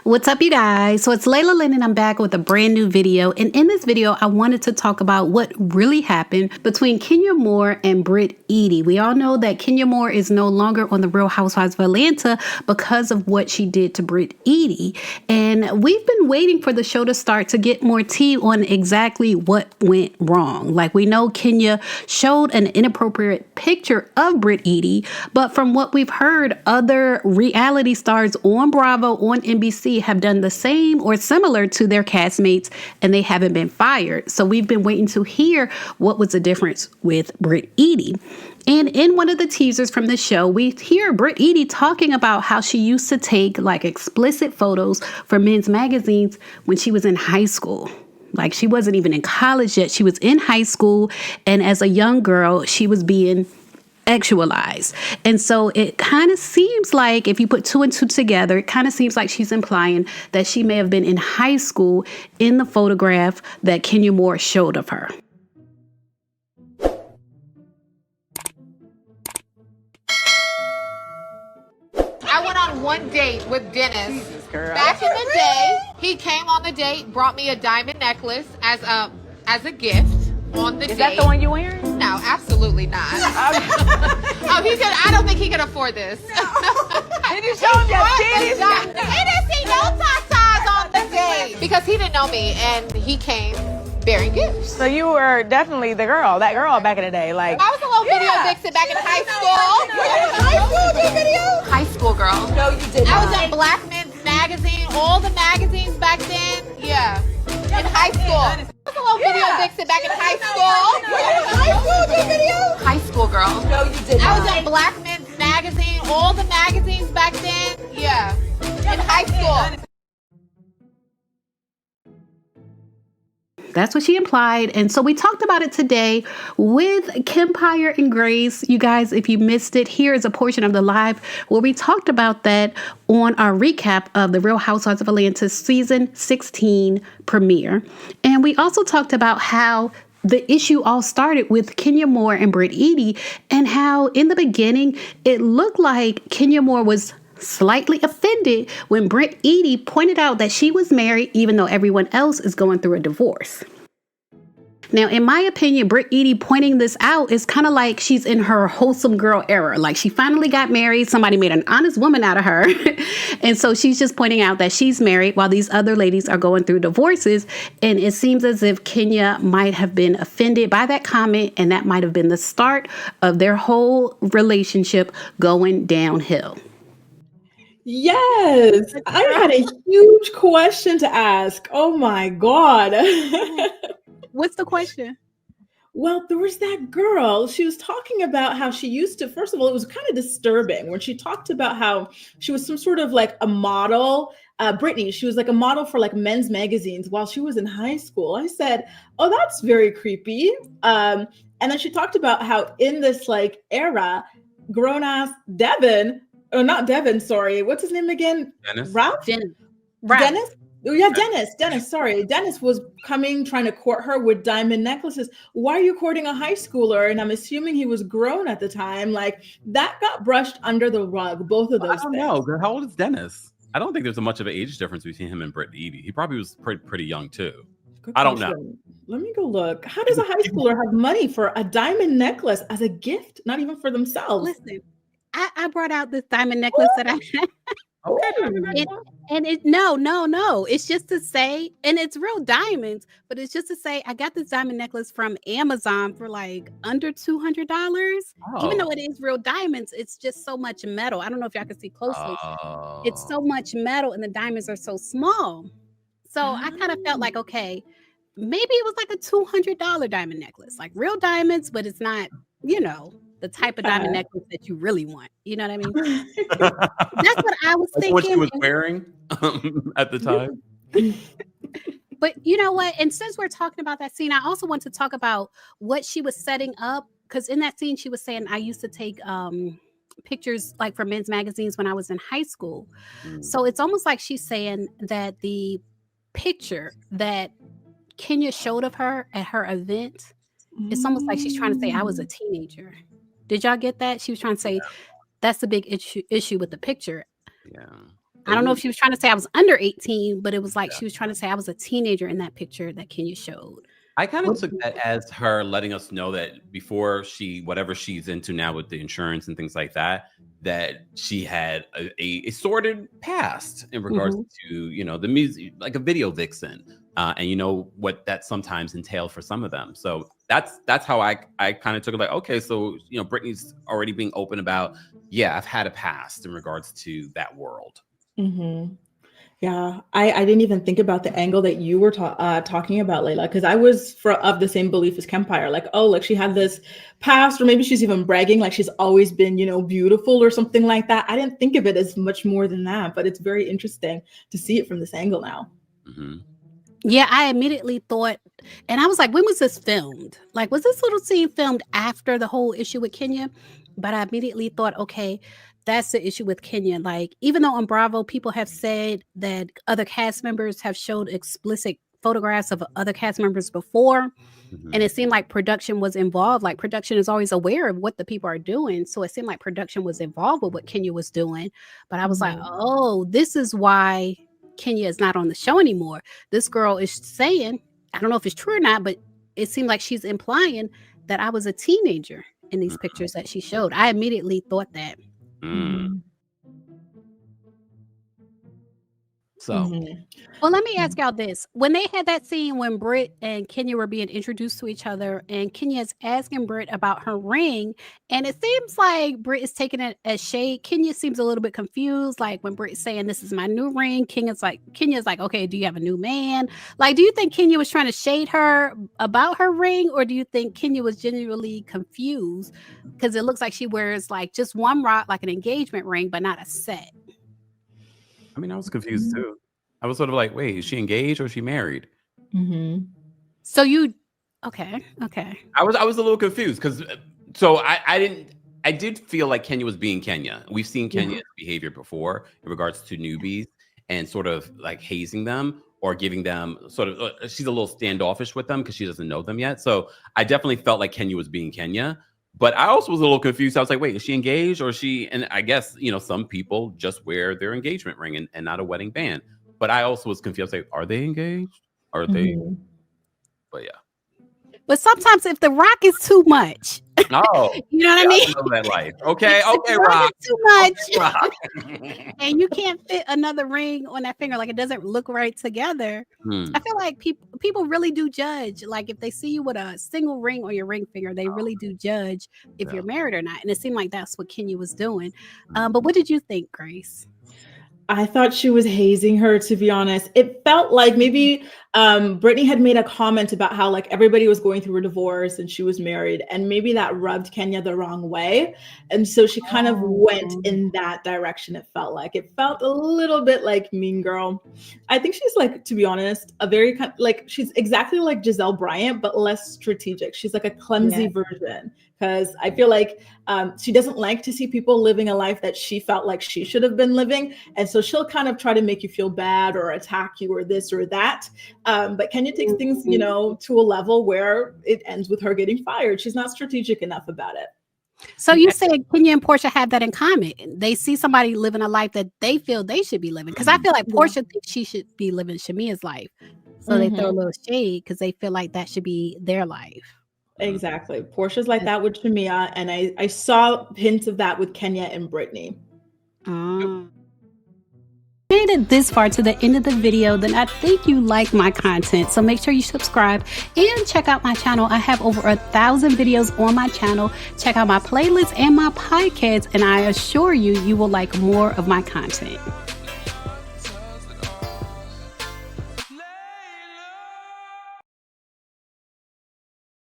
What's up, you guys? So it's Layla Lynn, and I'm back with a brand new video. And in this video, I wanted to talk about what really happened between Kenya Moore and Brit Eady. We all know that Kenya Moore is no longer on the Real Housewives of Atlanta because of what she did to Brit Eady. And we've been waiting for the show to start to get more tea on exactly what went wrong. Like, we know Kenya showed an inappropriate picture of Brit Eady, but from what we've heard, other reality stars on Bravo, on NBC, have done the same or similar to their castmates, and they haven't been fired. So we've been waiting to hear what was the difference with Brit Eady. And in one of the teasers from the show, we hear Brit Eady talking about how she used to take like explicit photos for men's magazines when she was in high school. Like, she wasn't even in college yet. She was in high school. And as a young girl, she was being actualized. And so it kind of seems like, if you put two and two together, it kind of seems like she's implying that she may have been in high school in the photograph that Kenya Moore showed of her. I went on one date with Dennis. Back in the day, he came on the date, brought me a diamond necklace as a gift on the date. Is that the one you wearing? No, absolutely not. I don't think he could afford this. Did you show him your titties? He didn't see no tatas on the date because he didn't know me, and he came bearing gifts. So you were definitely that girl back in the day. Like, I was a little video vixen back in high school. High school did video? High school girl. No, you did I not. was in Black Men's Magazine, all the magazines back then. Yeah. In high school. I was a little video vixen back in high school. High school did video? High school girl. No, you did I not. was in Black Men's Magazine, all the magazines back then. Yeah. In high school. That's what she implied. And so we talked about it today with Kempire and Grace. You guys, if you missed it, here is a portion of the live where we talked about that on our recap of the Real Housewives of Atlanta season 16 premiere. And we also talked about how the issue all started with Kenya Moore and Brit Eady, and how in the beginning it looked like Kenya Moore was slightly offended when Brit Eady pointed out that she was married even though everyone else is going through a divorce. Now, in my opinion, Brit Eady pointing this out is kind of like she's in her wholesome girl era. Like, she finally got married. Somebody made an honest woman out of her. And so she's just pointing out that she's married while these other ladies are going through divorces. And it seems as if Kenya might have been offended by that comment, and that might have been the start of their whole relationship going downhill. Yes, I had a huge question to ask. Oh my God. What's the question? Well, there was that girl. She was talking about how she used to, first of all, it was kind of disturbing when she talked about how she was some sort of like a model. Brittany, she was like a model for like men's magazines while she was in high school. I said, oh, that's very creepy. And then she talked about how in this like era, grown ass Devin, oh, not Devin, sorry. What's his name again? Dennis. Ralph? Dennis. Oh, yeah, Dennis, sorry. Dennis was coming, trying to court her with diamond necklaces. Why are you courting a high schooler? And I'm assuming he was grown at the time. Like, that got brushed under the rug, both of those I don't things. know. How old is Dennis? I don't think there's much of an age difference between him and Brit Eady. He probably was pretty young, too. Good I don't question. know. Let me go look. How does a high schooler have money for a diamond necklace as a gift? Not even for themselves. Listen, I brought out this diamond necklace that I had. Okay. No. It's just to say, and it's real diamonds, but it's just to say I got this diamond necklace from Amazon for like under $200. Even though it is real diamonds, it's just so much metal. I don't know if y'all can see closely. It's so much metal and the diamonds are so small. So I kind of felt like, okay, maybe it was like a $200 diamond necklace, like real diamonds, but it's not, the type of diamond necklace that you really want. You know what I mean? That's what I was thinking. What she was wearing at the time. But you know what? And since we're talking about that scene, I also want to talk about what she was setting up. Because in that scene, she was saying, I used to take pictures like for men's magazines when I was in high school. So it's almost like she's saying that the picture that Kenya showed of her at her event, it's almost like she's trying to say I was a teenager. Did y'all get that? She was trying to say that's the big issue with the picture. Yeah. I don't know if she was trying to say I was under 18, but it was like she was trying to say I was a teenager in that picture that Kenya showed. I kind of took that as her letting us know that before whatever she's into now with the insurance and things like that, that she had a sordid past in regards to, the music, like a video vixen. And what that sometimes entailed for some of them. So that's how I kind of took it, like, okay, so, Brittany's already being open about, yeah, I've had a past in regards to that world. Yeah, I didn't even think about the angle that you were talking about, Layla, because I was of the same belief as Kempire, like, oh, like she had this past, or maybe she's even bragging like she's always been, beautiful or something like that. I didn't think of it as much more than that, but it's very interesting to see it from this angle now. Yeah, I immediately thought, and I was like, when was this filmed? Like, was this little scene filmed after the whole issue with Kenya? But I immediately thought, okay, that's the issue with Kenya. Like, even though on Bravo, people have said that other cast members have showed explicit photographs of other cast members before, and it seemed like production was involved. Like, production is always aware of what the people are doing. So it seemed like production was involved with what Kenya was doing. But I was like, oh, this is why Kenya is not on the show anymore. This girl is saying, I don't know if it's true or not, but it seemed like she's implying that I was a teenager in these pictures that she showed. I immediately thought that. So, well, let me ask y'all this. When they had that scene when Brit and Kenya were being introduced to each other, and Kenya's asking Brit about her ring, and it seems like Brit is taking it as shade. Kenya seems a little bit confused. Like when Brit's saying, this is my new ring, Kenya's like, okay, do you have a new man? Like, do you think Kenya was trying to shade her about her ring? Or do you think Kenya was genuinely confused? Because it looks like she wears like just one rock, like an engagement ring, but not a set. I mean, I was confused too. I was sort of like, wait, is she engaged or is she married? So okay. I was a little confused because I did feel like Kenya was being Kenya. We've seen Kenya's behavior before in regards to newbies and sort of like hazing them or giving them sort of, she's a little standoffish with them because she doesn't know them yet. So I definitely felt like Kenya was being Kenya. But I also was a little confused. I was like, wait, is she engaged or is she? And I guess, some people just wear their engagement ring and not a wedding band. But I also was confused. I was like, are they engaged? Are they? But yeah. But sometimes if the rock is too much, oh, you know what I mean? I know that life. Okay, rock. Too much. Okay, rock. And you can't fit another ring on that finger. Like it doesn't look right together. I feel like people really do judge. Like if they see you with a single ring on your ring finger, they really do judge if you're married or not. And it seemed like that's what Kenya was doing. But what did you think, Grace? I thought she was hazing her, to be honest. It felt like maybe Brittany had made a comment about how like everybody was going through a divorce and she was married, and maybe that rubbed Kenya the wrong way. And so she kind of went in that direction. It felt a little bit like Mean Girl. I think she's like, to be honest, a very she's exactly like Giselle Bryant, but less strategic. She's like a clumsy version. Because I feel like she doesn't like to see people living a life that she felt like she should have been living. And so she'll kind of try to make you feel bad or attack you or this or that. But Kenya takes things, to a level where it ends with her getting fired. She's not strategic enough about it. So you said Kenya and Portia have that in common. They see somebody living a life that they feel they should be living. Because I feel like Portia thinks she should be living Shamia's life. So they throw a little shade because they feel like that should be their life. Exactly. Portia's like that with Shamia, and I saw hints of that with Kenya and Brittany. Made it this far to the end of the video, then I think you like my content. So make sure you subscribe and check out my channel. I have over 1,000 videos on my channel. Check out my playlist and my podcast, and I assure you, you will like more of my content.